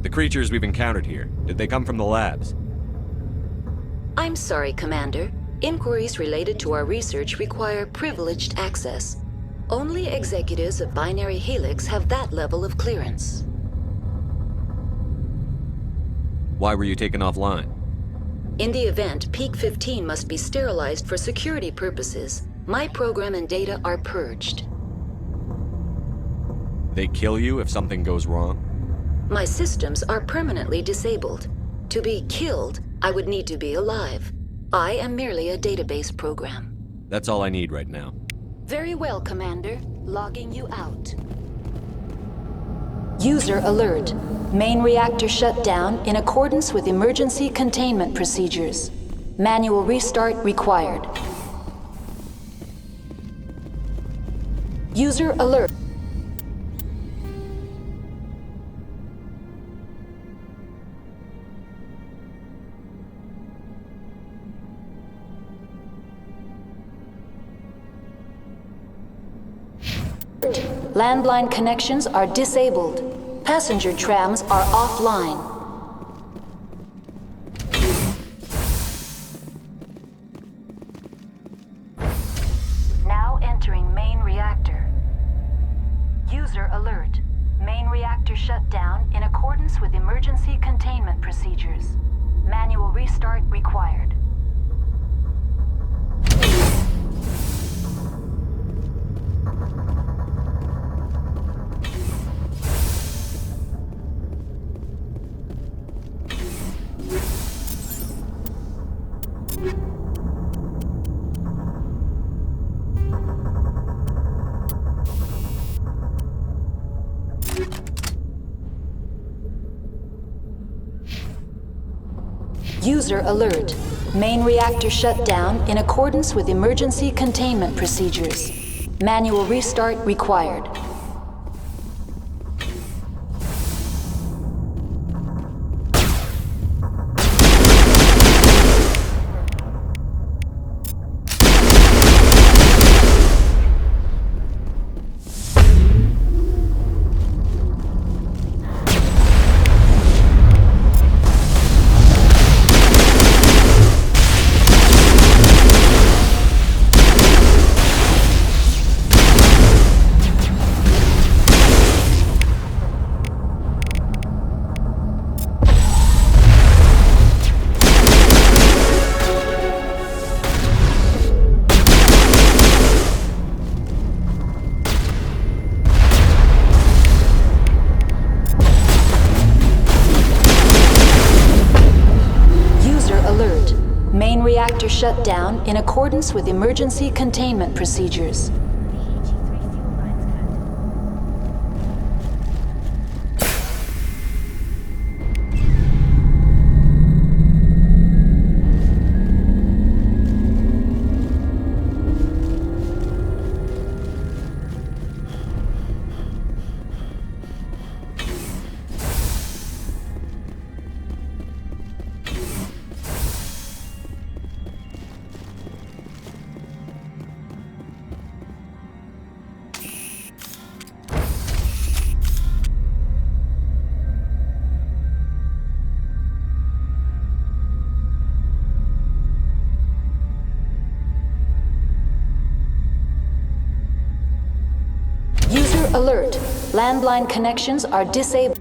The creatures we've encountered here, did they come from the labs? I'm sorry, Commander. Inquiries related to our research require privileged access. Only executives of Binary Helix have that level of clearance. Why were you taken offline? In the event, Peak 15 must be sterilized for security purposes. My program and data are purged. They kill you if something goes wrong? My systems are permanently disabled. To be killed, I would need to be alive. I am merely a database program. That's all I need right now. Very well, Commander. Logging you out. User alert. Main reactor shut down in accordance with emergency containment procedures. Manual restart required. User alert. Landline connections are disabled. Passenger trams are offline. Now entering main reactor. User alert. Main reactor shut down in accordance with emergency containment procedures. Manual restart required. User alert. Main reactor shut down in accordance with emergency containment procedures. Manual restart required. Reactor shut down in accordance with emergency containment procedures. Alert. Landline connections are disabled.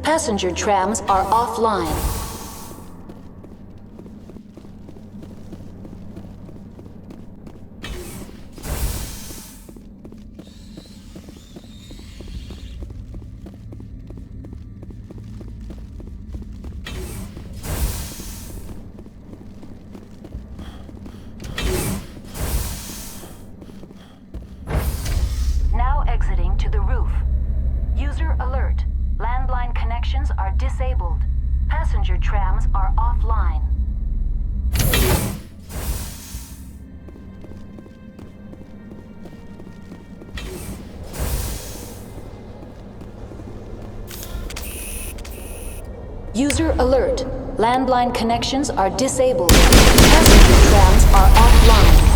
Passenger trams are offline. Exiting to the roof. User alert. Landline connections are disabled. Passenger trams are offline. User alert. Landline connections are disabled. Passenger trams are offline.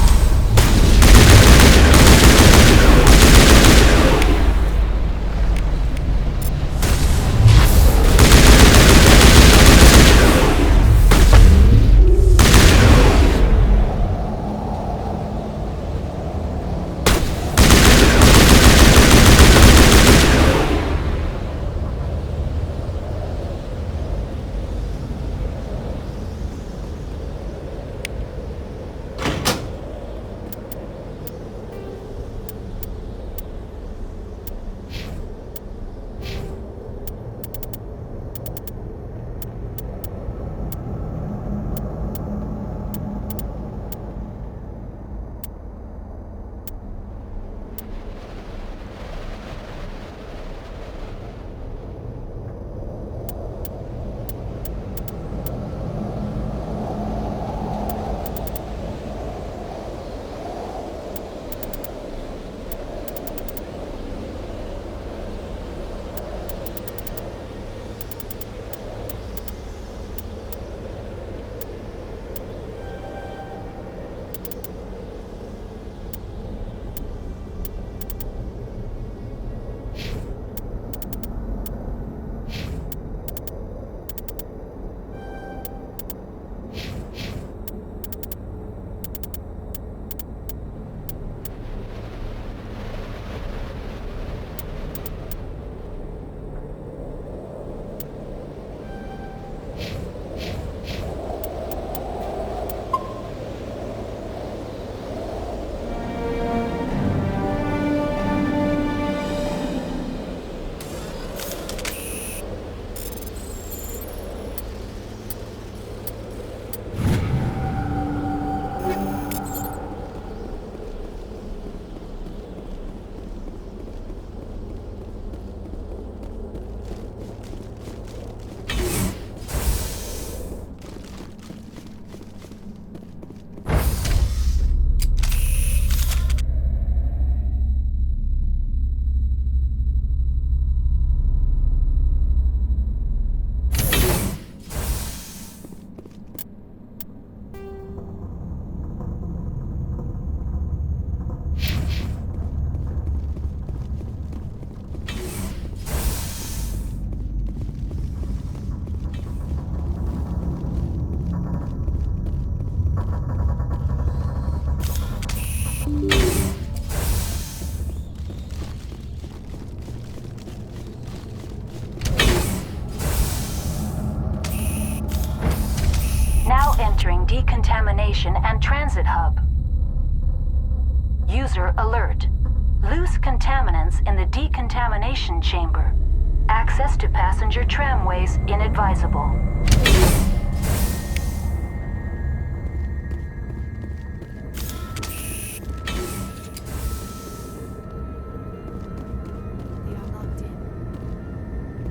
Now entering decontamination and transit hub. User alert. Loose contaminants in the decontamination chamber. Access to passenger tramways inadvisable.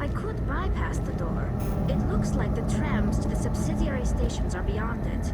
I could bypass the door. It looks like the trams to the subsidiary stations are beyond it.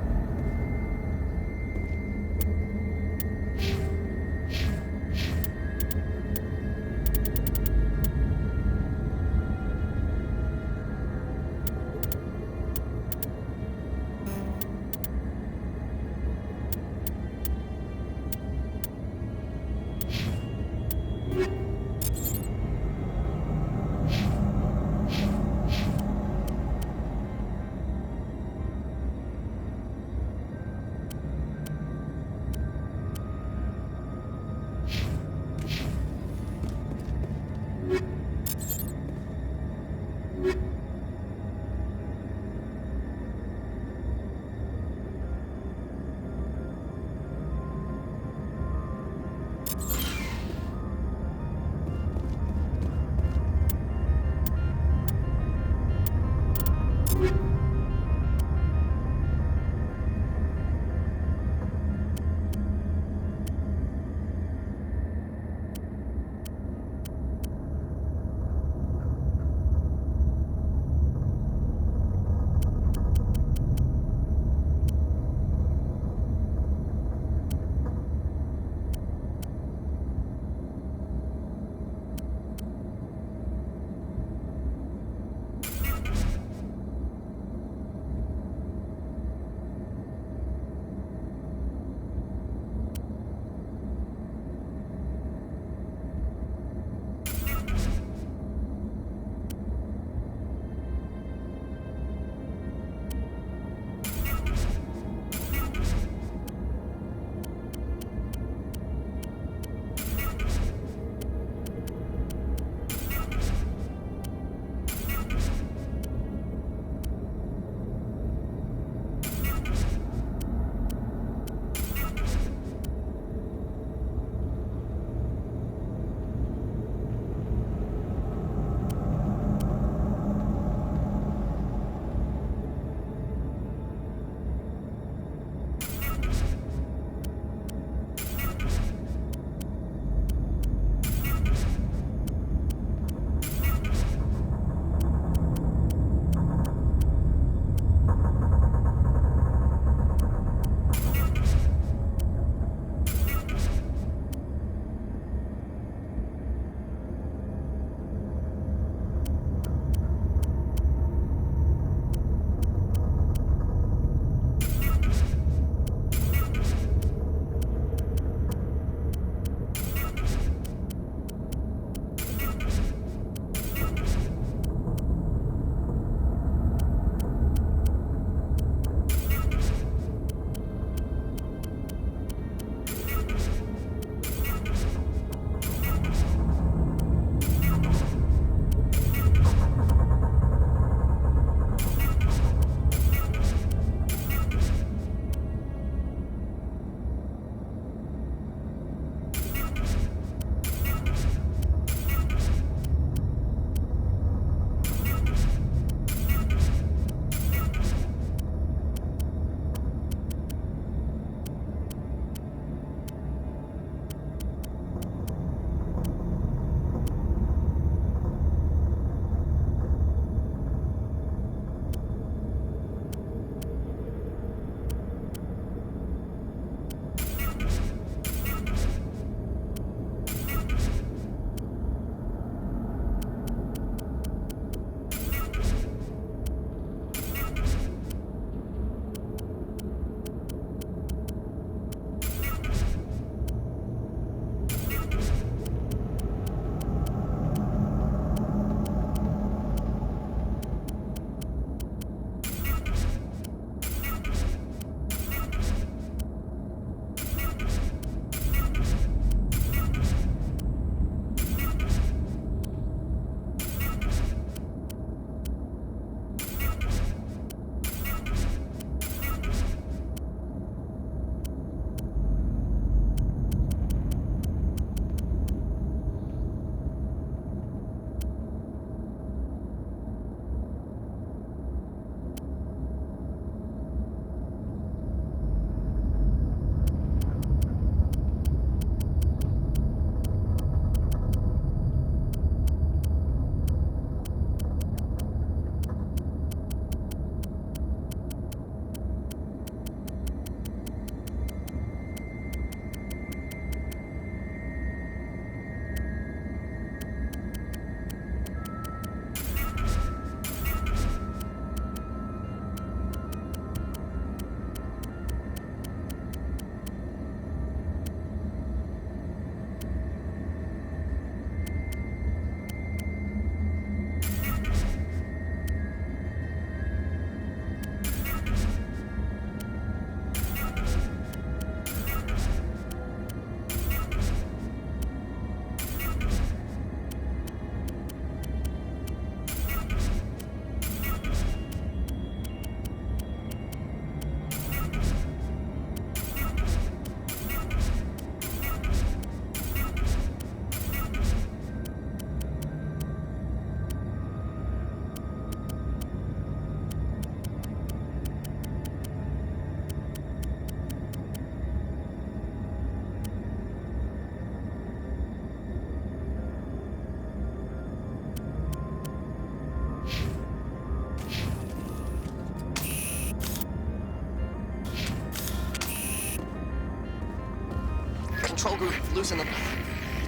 losing them.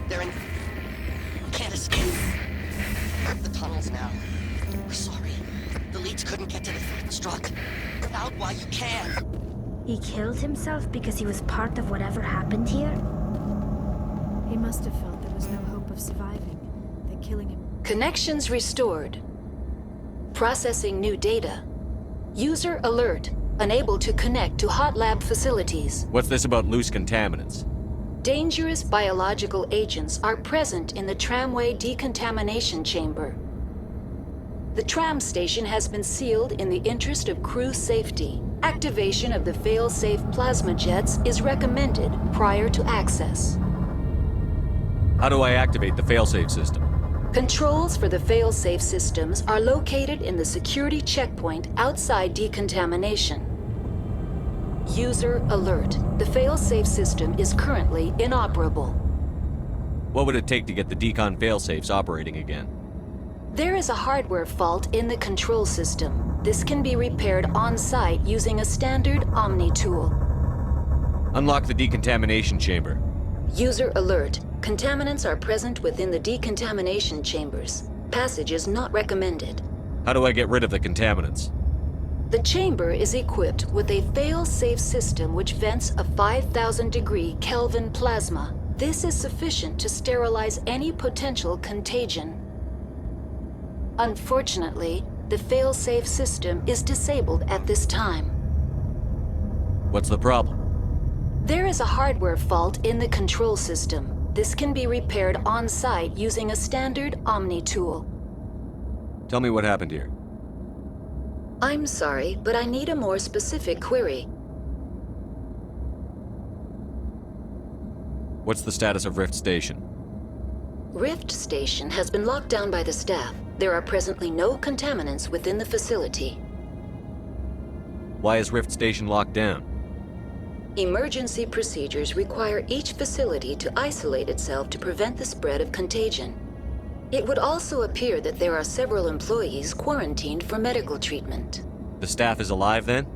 They're in... Can't escape. The tunnels now. We're sorry. The leads couldn't get to the struck. Out while you can. He killed himself because he was part of whatever happened here? He must have felt there was no hope of surviving. That killing him... Connections restored. Processing new data. User alert. Unable to connect to hot lab facilities. What's this about loose contaminants? Dangerous biological agents are present in the tramway decontamination chamber. The tram station has been sealed in the interest of crew safety. Activation of the fail-safe plasma jets is recommended prior to access. How do I activate the failsafe system? Controls for the fail-safe systems are located in the security checkpoint outside decontamination. User alert. The fail-safe system is currently inoperable. What would it take to get the decon failsafes operating again? There is a hardware fault in the control system. This can be repaired on-site using a standard Omni tool. Unlock the decontamination chamber. User alert. Contaminants are present within the decontamination chambers. Passage is not recommended. How do I get rid of the contaminants? The chamber is equipped with a fail-safe system which vents a 5,000-degree Kelvin plasma. This is sufficient to sterilize any potential contagion. Unfortunately, the fail-safe system is disabled at this time. What's the problem? There is a hardware fault in the control system. This can be repaired on-site using a standard Omni tool. Tell me what happened here. I'm sorry, but I need a more specific query. What's the status of Rift Station? Rift Station has been locked down by the staff. There are presently no contaminants within the facility. Why is Rift Station locked down? Emergency procedures require each facility to isolate itself to prevent the spread of contagion. It would also appear that there are several employees quarantined for medical treatment. The staff is alive then?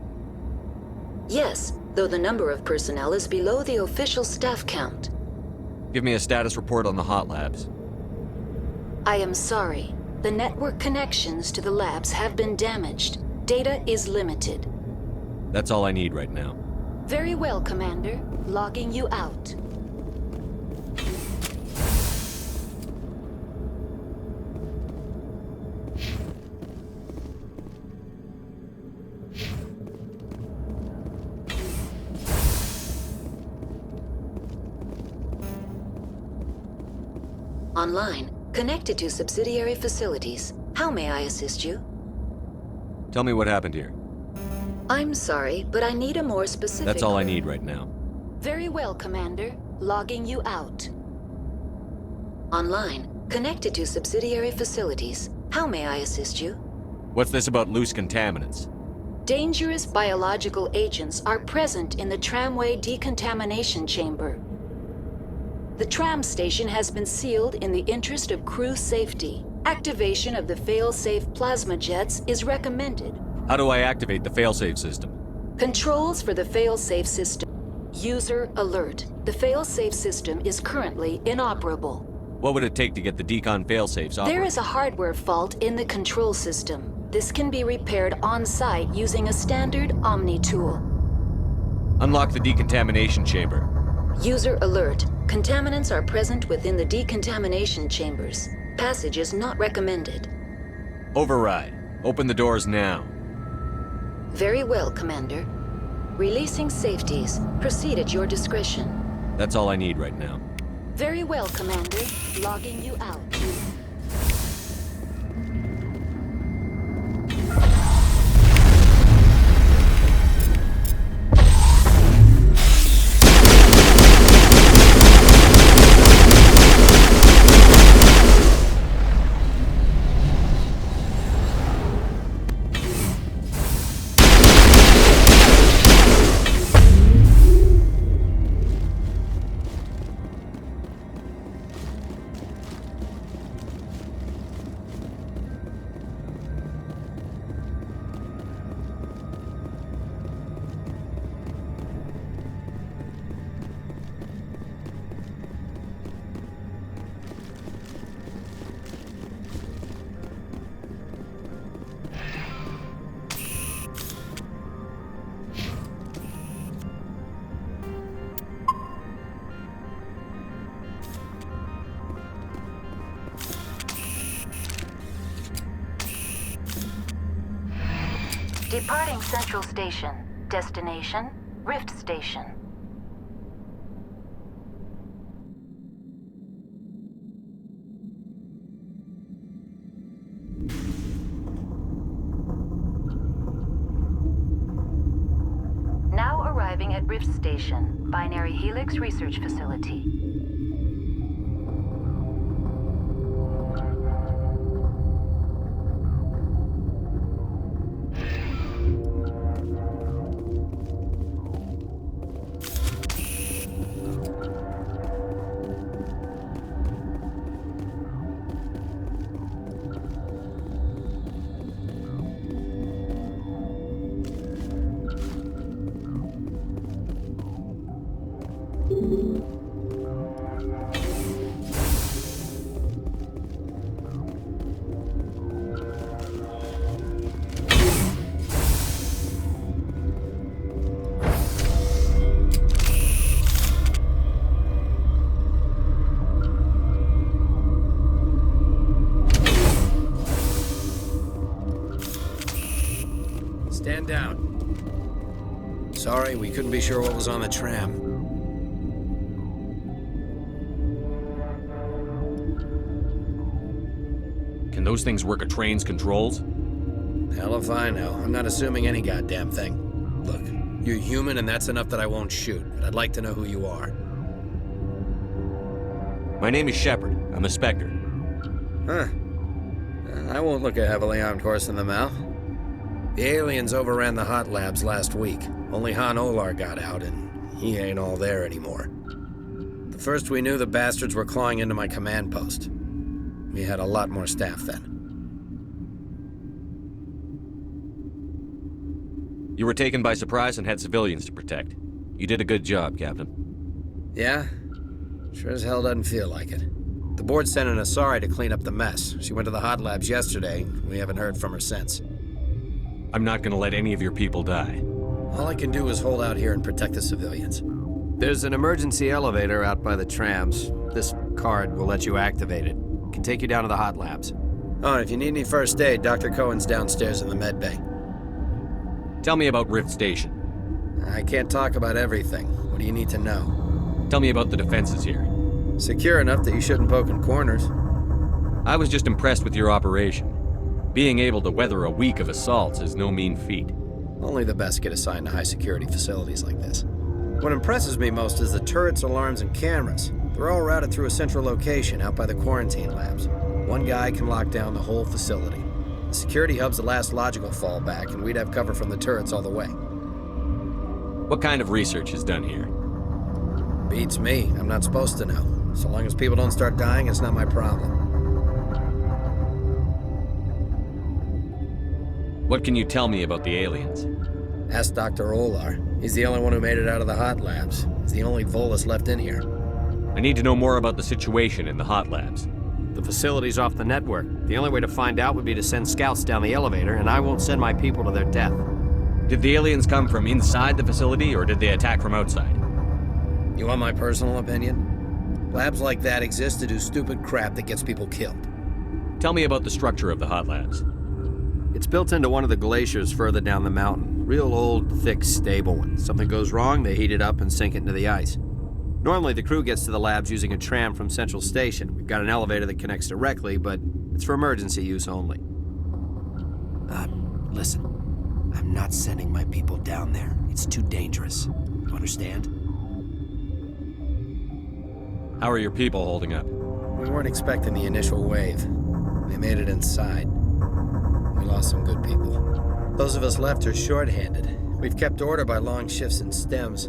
Yes, though the number of personnel is below the official staff count. Give me a status report on the hot labs. I am sorry. The network connections to the labs have been damaged. Data is limited. That's all I need right now. Very well, Commander. Logging you out. Online. Connected to subsidiary facilities. How may I assist you? Tell me what happened here. I'm sorry, but I need a more specific... That's all I need right now. Very well, Commander. Logging you out. Online. Connected to subsidiary facilities. How may I assist you? What's this about loose contaminants? Dangerous biological agents are present in the tramway decontamination chamber. The tram station has been sealed in the interest of crew safety. Activation of the fail-safe plasma jets is recommended. How do I activate the failsafe system? Controls for the fail-safe system. User alert. The fail-safe system is currently inoperable. What would it take to get the decon failsafes operating? There is a hardware fault in the control system. This can be repaired on-site using a standard Omni tool. Unlock the decontamination chamber. User alert. Contaminants are present within the decontamination chambers. Passage is not recommended. Override. Open the doors now. Very well, Commander. Releasing safeties. Proceed at your discretion. That's all I need right now. Very well, Commander. Logging you out. Departing Central Station. Destination, Rift Station. Now arriving at Rift Station, Binary Helix Research Facility. Stand down. Sorry, we couldn't be sure what was on the tram. Can those things work a train's controls? Hell if I know. I'm not assuming any goddamn thing. Look, you're human and that's enough that I won't shoot, but I'd like to know who you are. My name is Shepard. I'm a Spectre. Huh. I won't look a heavily armed horse in the mouth. The aliens overran the hot labs last week. Only Han Olar got out, and he ain't all there anymore. The first we knew, the bastards were clawing into my command post. We had a lot more staff then. You were taken by surprise and had civilians to protect. You did a good job, Captain. Yeah? Sure as hell doesn't feel like it. The board sent an Asari to clean up the mess. She went to the hot labs yesterday. We haven't heard from her since. I'm not gonna let any of your people die. All I can do is hold out here and protect the civilians. There's an emergency elevator out by the trams. This card will let you activate it. Can take you down to the hot labs. Oh, and if you need any first aid, Dr. Cohen's downstairs in the med bay. Tell me about Rift Station. I can't talk about everything. What do you need to know? Tell me about the defenses here. Secure enough that you shouldn't poke in corners. I was just impressed with your operation. Being able to weather a week of assaults is no mean feat. Only the best get assigned to high-security facilities like this. What impresses me most is the turrets, alarms, and cameras. They're all routed through a central location out by the quarantine labs. One guy can lock down the whole facility. The security hub's the last logical fallback, and we'd have cover from the turrets all the way. What kind of research is done here? Beats me. I'm not supposed to know. So long as people don't start dying, it's not my problem. What can you tell me about the aliens? Ask Dr. Olar. He's the only one who made it out of the hot labs. He's the only Volus left in here. I need to know more about the situation in the hot labs. The facility's off the network. The only way to find out would be to send scouts down the elevator, and I won't send my people to their death. Did the aliens come from inside the facility, or did they attack from outside? You want my personal opinion? Labs like that exist to do stupid crap that gets people killed. Tell me about the structure of the hot labs. It's built into one of the glaciers further down the mountain. Real old, thick, stable one. Something goes wrong, they heat it up and sink it into the ice. Normally, the crew gets to the labs using a tram from Central Station. We've got an elevator that connects directly, but it's for emergency use only. Listen. I'm not sending my people down there. It's too dangerous. You understand? How are your people holding up? We weren't expecting the initial wave. They made it inside. We lost some good people. Those of us left are short-handed. We've kept order by long shifts in stems.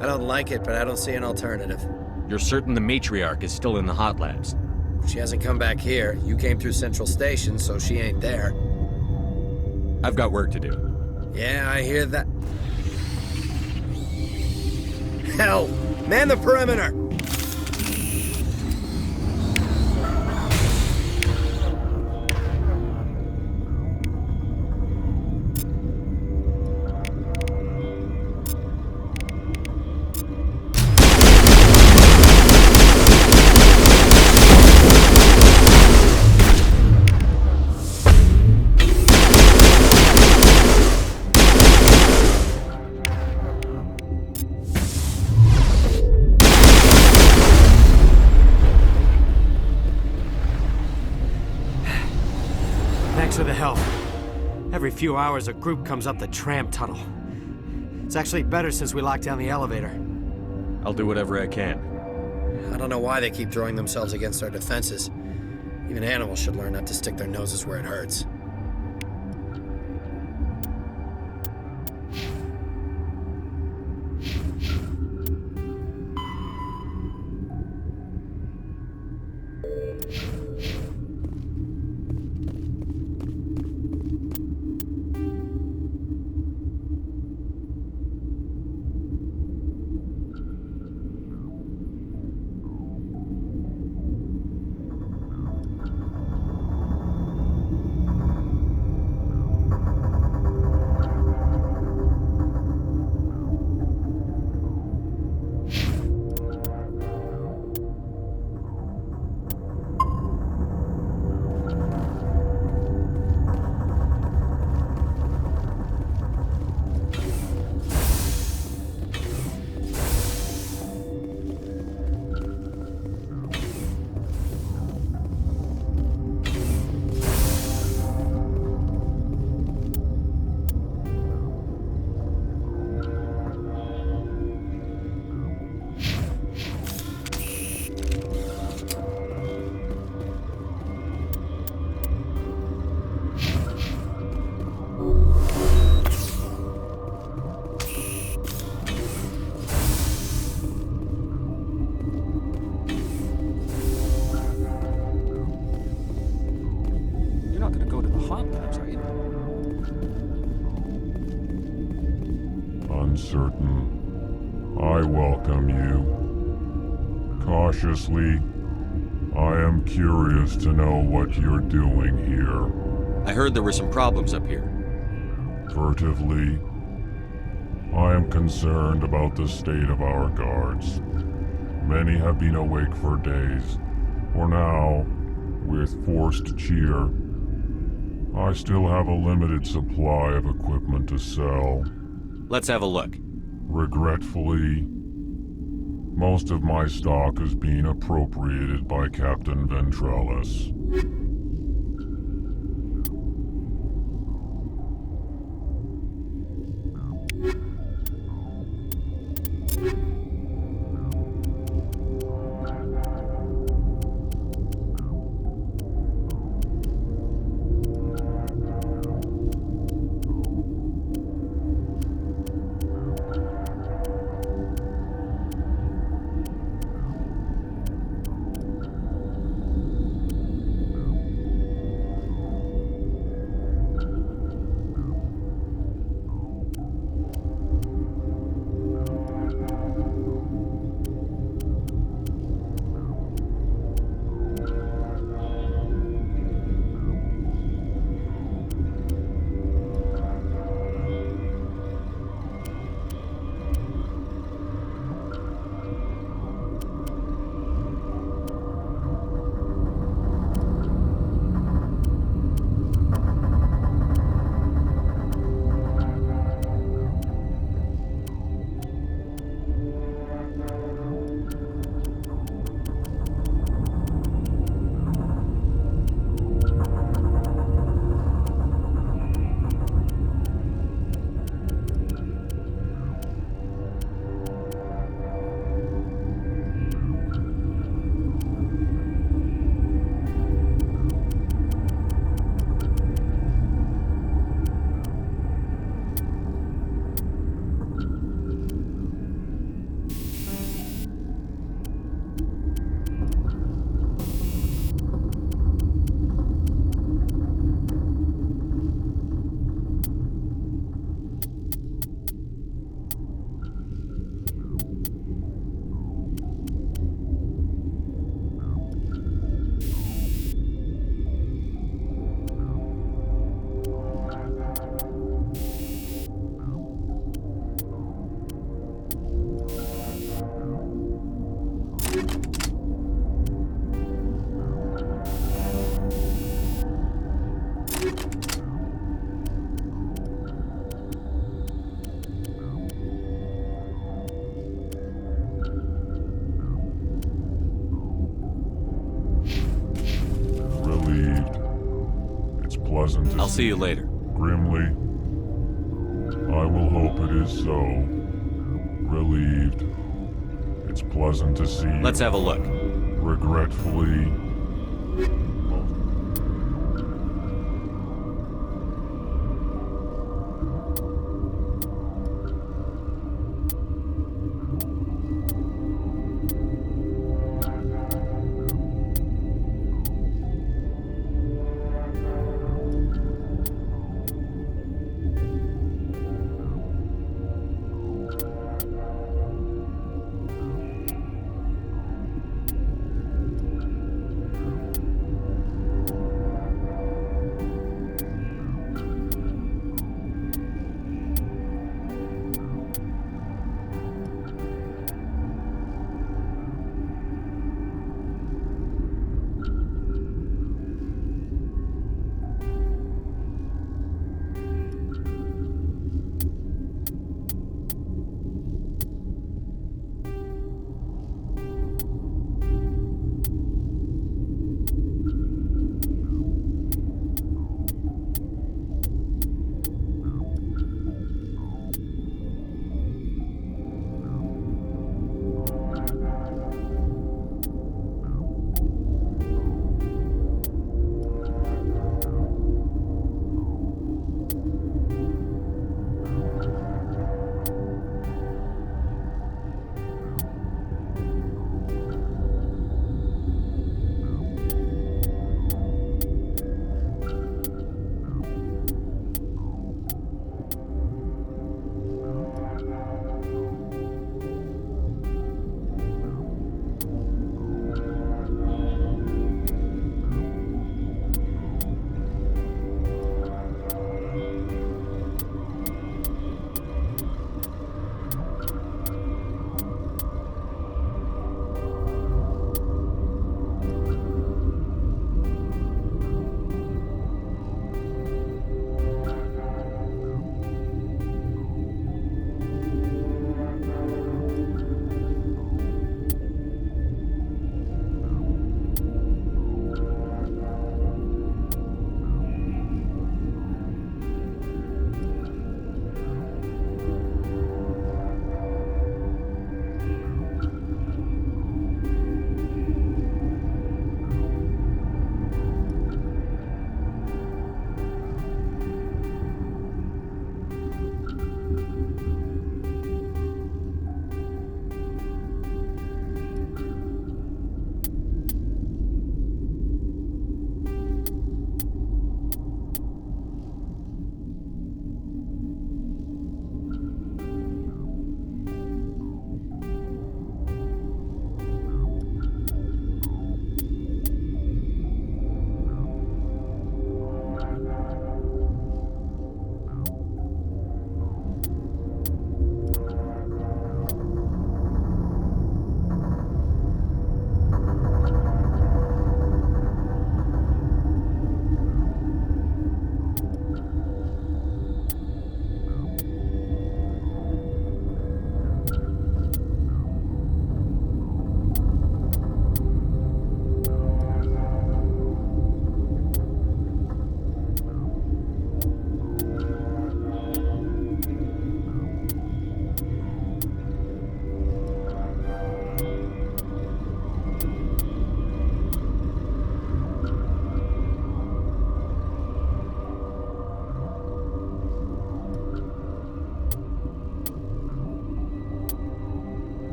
I don't like it, but I don't see an alternative. You're certain the matriarch is still in the hot labs? She hasn't come back here. You came through Central Station, so she ain't there. I've got work to do. Yeah, I hear that. Hell! Man the perimeter! Every few hours, a group comes up the tram tunnel. It's actually better since we locked down the elevator. I'll do whatever I can. I don't know why they keep throwing themselves against our defenses. Even animals should learn not to stick their noses where it hurts. Uncertain, I welcome you. Cautiously, I am curious to know what you're doing here. I heard there were some problems up here. Furtively, I am concerned about the state of our guards. Many have been awake for days. For now, with forced cheer, I still have a limited supply of equipment to sell. Let's have a look. Regretfully, most of my stock is being appropriated by Captain Ventrellis. I'll see you later. Grimly, I will hope it is so. Relieved. It's pleasant to see. Let's have a look. Regretfully.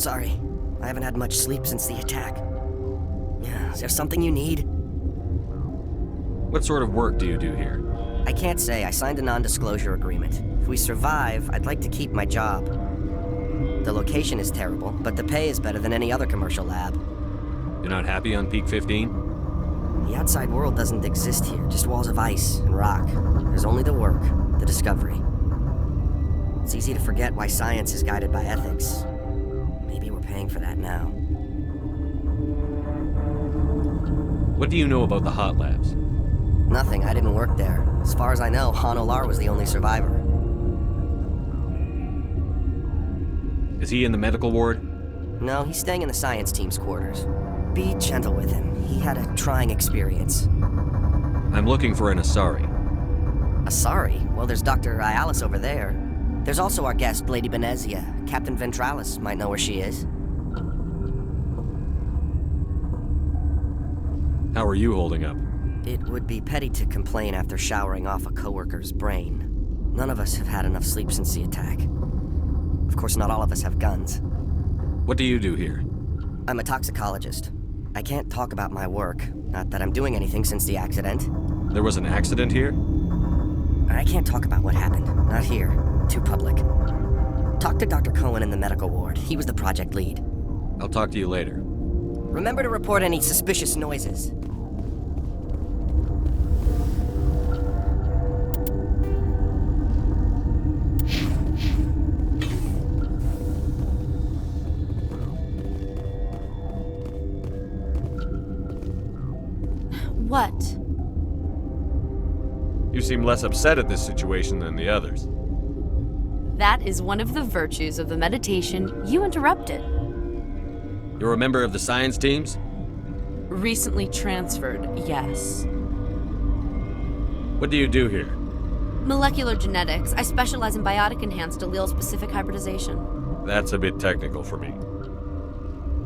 Sorry, I haven't had much sleep since the attack. Is there something you need? What sort of work do you do here? I can't say. I signed a non-disclosure agreement. If we survive, I'd like to keep my job. The location is terrible, but the pay is better than any other commercial lab. You're not happy on Peak 15? The outside world doesn't exist here, just walls of ice and rock. There's only the work, the discovery. It's easy to forget why science is guided by ethics. Maybe we're paying for that now. What do you know about the hot labs? Nothing, I didn't work there. As far as I know, Han Olar was the only survivor. Is he in the medical ward? No, he's staying in the science team's quarters. Be gentle with him. He had a trying experience. I'm looking for an Asari. Asari? Well, there's Dr. Ayalis over there. There's also our guest, Lady Benezia. Captain Ventralis might know where she is. How are you holding up? It would be petty to complain after showering off a coworker's brain. None of us have had enough sleep since the attack. Of course, not all of us have guns. What do you do here? I'm a toxicologist. I can't talk about my work. Not that I'm doing anything since the accident. There was an accident here? I can't talk about what happened. Not here. Too public. Talk to Dr. Cohen in the medical ward. He was the project lead. I'll talk to you later. Remember to report any suspicious noises. What? You seem less upset at this situation than the others. That is one of the virtues of the meditation you interrupted. You're a member of the science teams? Recently transferred, yes. What do you do here? Molecular genetics. I specialize in biotic-enhanced allele-specific hybridization. That's a bit technical for me.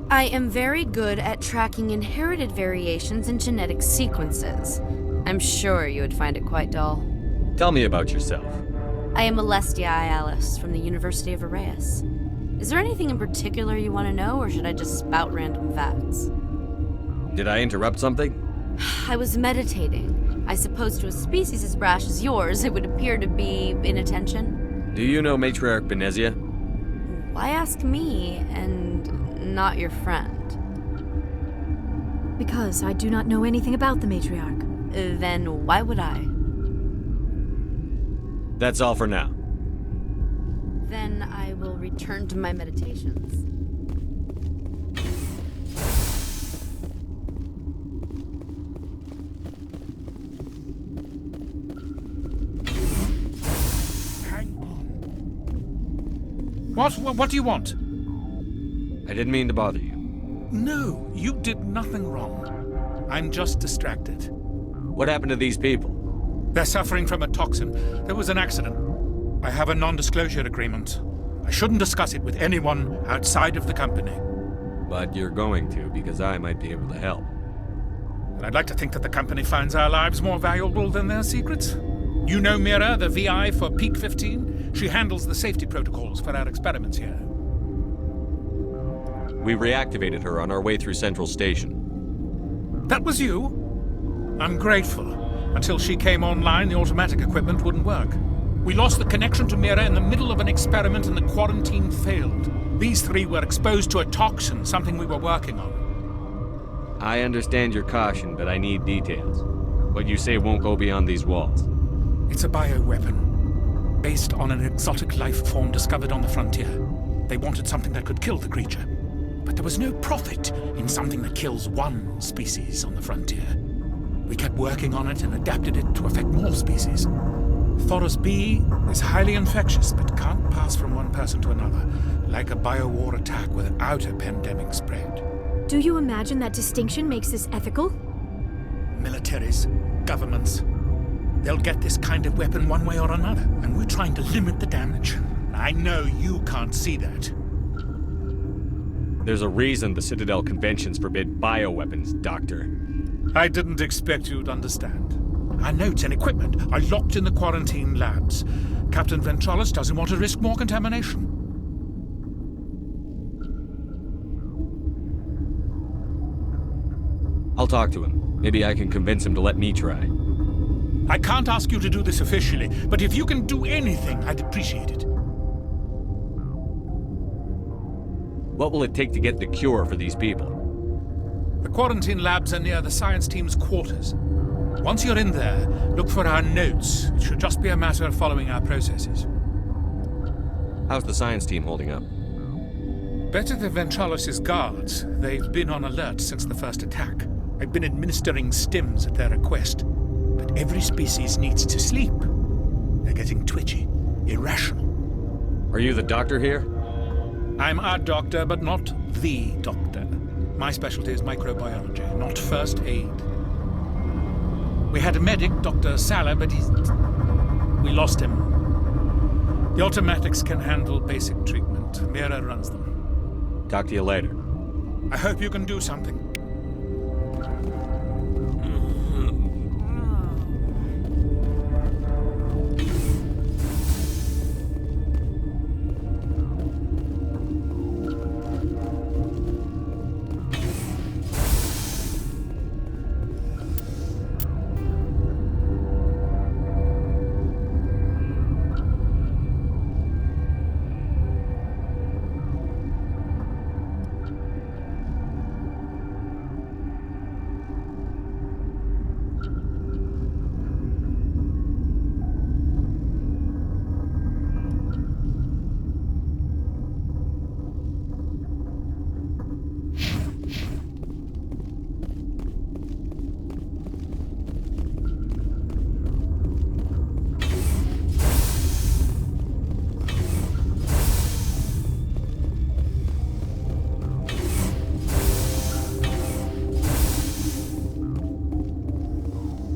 I am very good at tracking inherited variations in genetic sequences. I'm sure you would find it quite dull. Tell me about yourself. I am Alestia Ayalis from the University of Arraeus. Is there anything in particular you want to know, or should I just spout random facts? Did I interrupt something? I was meditating. I suppose to a species as brash as yours, it would appear to be inattention. Do you know Matriarch Benezia? Why ask me, and not your friend? Because I do not know anything about the matriarch. Then why would I? That's all for now. Then I will return to my meditations. Hang on. What do you want? I didn't mean to bother you. No, you did nothing wrong. I'm just distracted. What happened to these people? They're suffering from a toxin. There was an accident. I have a non-disclosure agreement. I shouldn't discuss it with anyone outside of the company. But you're going to, because I might be able to help. And I'd like to think that the company finds our lives more valuable than their secrets. You know Mira, the VI for Peak 15? She handles the safety protocols for our experiments here. We reactivated her on our way through Central Station. That was you? I'm grateful. Until she came online, the automatic equipment wouldn't work. We lost the connection to Mira in the middle of an experiment and the quarantine failed. These three were exposed to a toxin, something we were working on. I understand your caution, but I need details. What you say won't go beyond these walls. It's a bioweapon, based on an exotic life form discovered on the frontier. They wanted something that could kill the creature. But there was no profit in something that kills one species on the frontier. We kept working on it and adapted it to affect more species. Thoros B is highly infectious, but can't pass from one person to another, like a biowar attack without a pandemic spread. Do you imagine that distinction makes this ethical? Militaries, governments, they'll get this kind of weapon one way or another, and we're trying to limit the damage. I know you can't see that. There's a reason the Citadel conventions forbid bioweapons, Doctor. I didn't expect you'd understand. Our notes and equipment are locked in the quarantine labs. Captain Ventralis doesn't want to risk more contamination. I'll talk to him. Maybe I can convince him to let me try. I can't ask you to do this officially, but if you can do anything, I'd appreciate it. What will it take to get the cure for these people? The quarantine labs are near the science team's quarters. Once you're in there, look for our notes. It should just be a matter of following our processes. How's the science team holding up? Better than Ventralos' guards. They've been on alert since the first attack. I've been administering stims at their request. But every species needs to sleep. They're getting twitchy, irrational. Are you the doctor here? I'm a doctor, but not the doctor. My specialty is microbiology, not first aid. We had a medic, Dr. Salah, but we lost him. The automatics can handle basic treatment. Mira runs them. Talk to you later. I hope you can do something.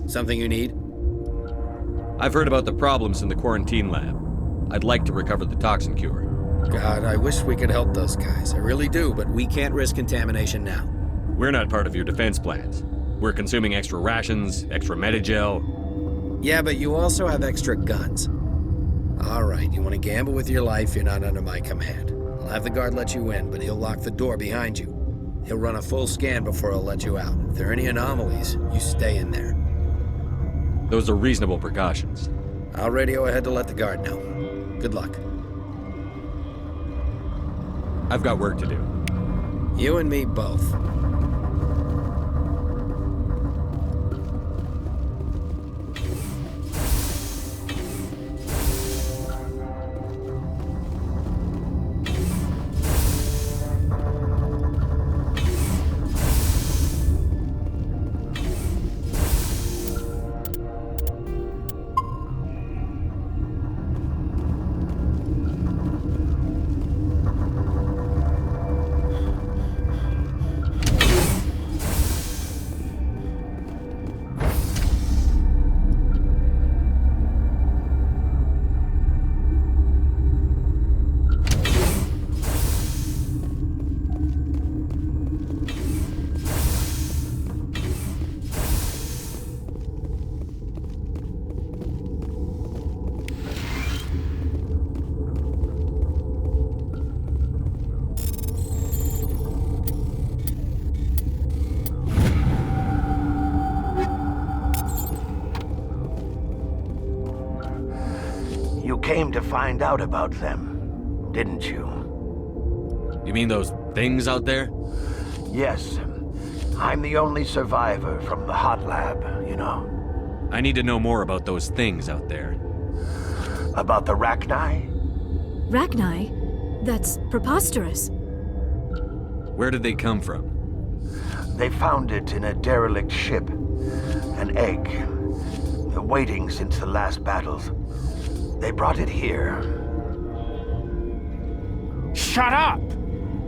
Something you need? I've heard about the problems in the quarantine lab. I'd like to recover the toxin cure. God, I wish we could help those guys. I really do, but we can't risk contamination now. We're not part of your defense plans. We're consuming extra rations, extra Medigel. Yeah, but you also have extra guns. All right, you want to gamble with your life, you're not under my command. I'll have the guard let you in, but he'll lock the door behind you. He'll run a full scan before he'll let you out. If there are any anomalies, you stay in there. Those are reasonable precautions. I'll radio ahead to let the guard know. Good luck. I've got work to do. You and me both. You came to find out about them, didn't you? You mean those things out there? Yes. I'm the only survivor from the hot lab, you know. I need to know more about those things out there. About the Rachni? Rachni? That's preposterous. Where did they come from? They found it in a derelict ship. An egg. Waiting since the last battles. They brought it here. Shut up!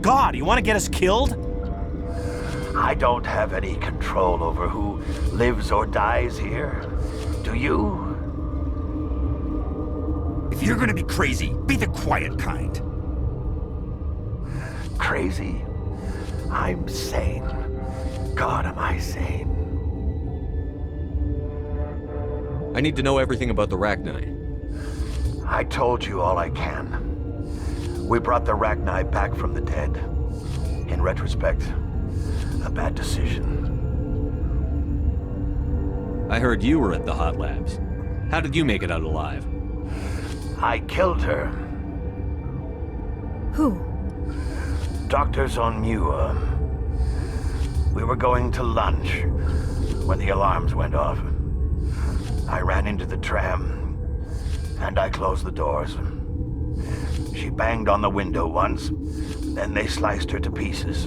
God, you want to get us killed? I don't have any control over who lives or dies here. Do you? If you're gonna be crazy, be the quiet kind. Crazy? I'm sane. God, am I sane? I need to know everything about the Rachni. I told you all I can. We brought the Rachni back from the dead. In retrospect, a bad decision. I heard you were at the hot labs. How did you make it out alive? I killed her. Who? Doctors on Muir. We were going to lunch when the alarms went off. I ran into the tram, and I closed the doors. She banged on the window once, then they sliced her to pieces.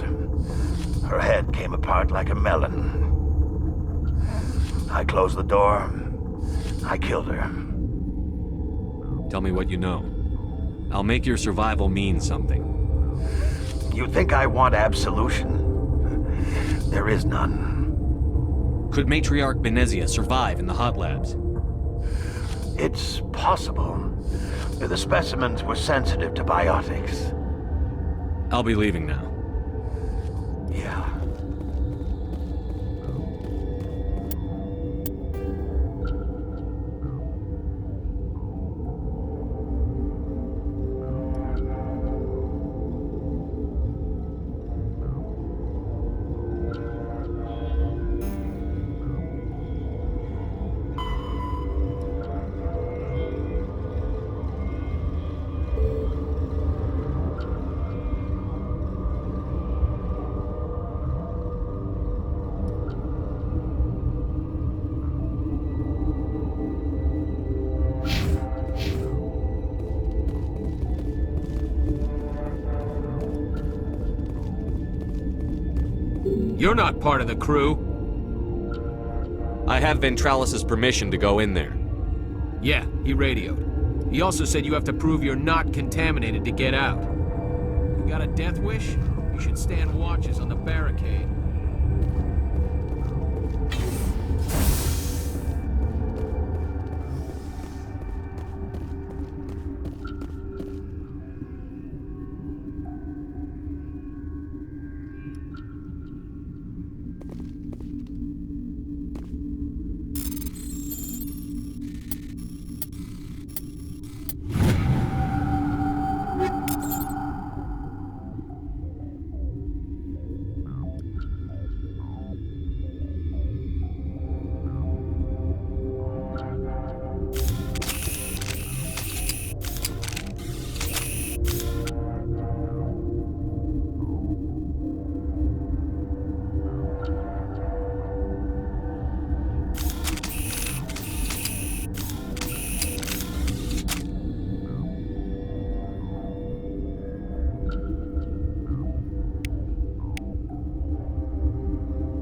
Her head came apart like a melon. I closed the door. I killed her. Tell me what you know. I'll make your survival mean something. You think I want absolution? There is none. Could Matriarch Benezia survive in the hot labs? It's possible. The specimens were sensitive to biotics. I'll be leaving now. Yeah. You're not part of the crew. I have Ventralis's permission to go in there. Yeah, he radioed. He also said you have to prove you're not contaminated to get out. You got a death wish? You should stand watches on the barricade.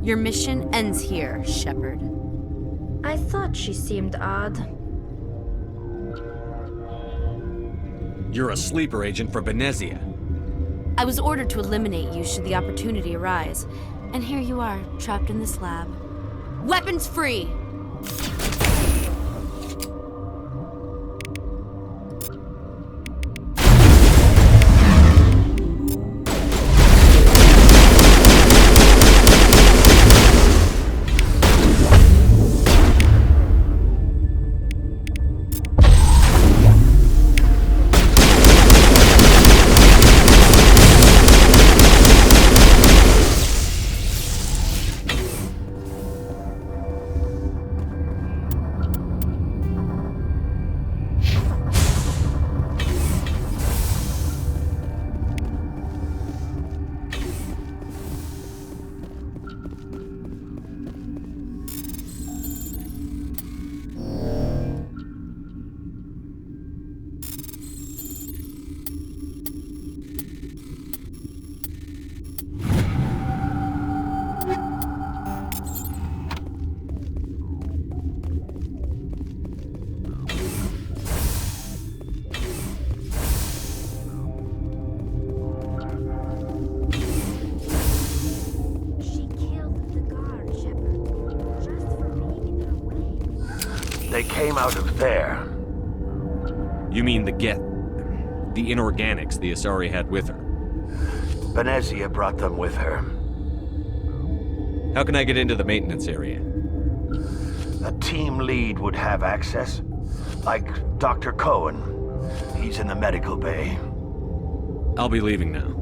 Your mission ends here, Shepard. I thought she seemed odd. You're a sleeper agent for Benezia. I was ordered to eliminate you should the opportunity arise. And here you are, trapped in this lab. Weapons free! They came out of there. You mean the inorganics the Asari had with her? Benezia brought them with her. How can I get into the maintenance area? A team lead would have access. Like Dr. Cohen. He's in the medical bay. I'll be leaving now.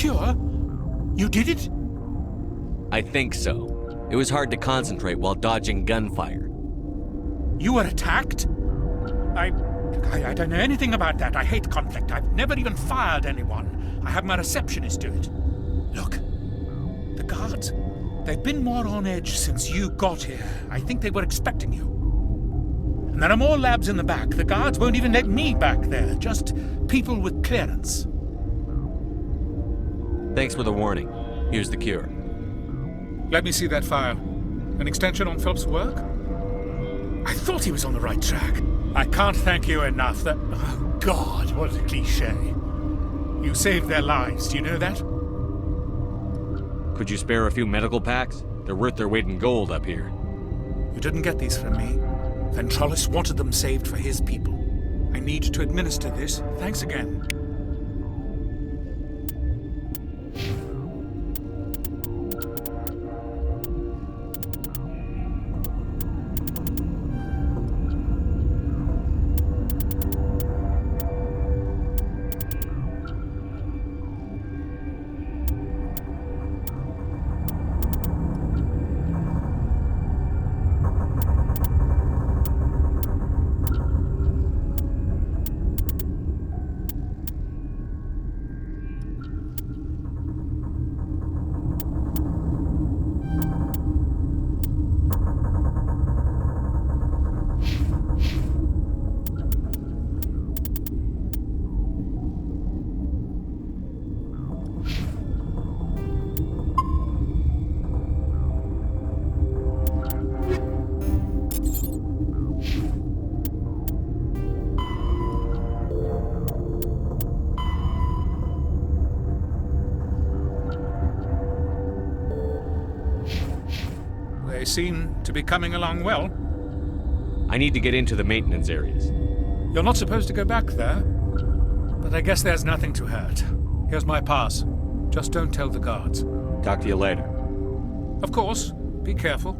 cure? You did it? I think so. It was hard to concentrate while dodging gunfire. You were attacked? I don't know anything about that. I hate conflict. I've never even fired anyone. I have my receptionist do it. Look, the guards, they've been more on edge since you got here. I think they were expecting you. And there are more labs in the back. The guards won't even let me back there. Just people with clearance. Thanks for the warning. Here's the cure. Let me see that file. An extension on Phelps' work? I thought he was on the right track. I can't thank you enough. Oh, God, what a cliché. You saved their lives, do you know that? Could you spare a few medical packs? They're worth their weight in gold up here. You didn't get these from me. Ventralis wanted them saved for his people. I need to administer this. Thanks again. They seem to be coming along well. I need to get into the maintenance areas. You're not supposed to go back there, but I guess there's nothing to hurt. Here's my pass. Just don't tell the guards. Talk to you later. Of course. Be careful.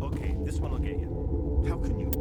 Okay, this one will get you. How can you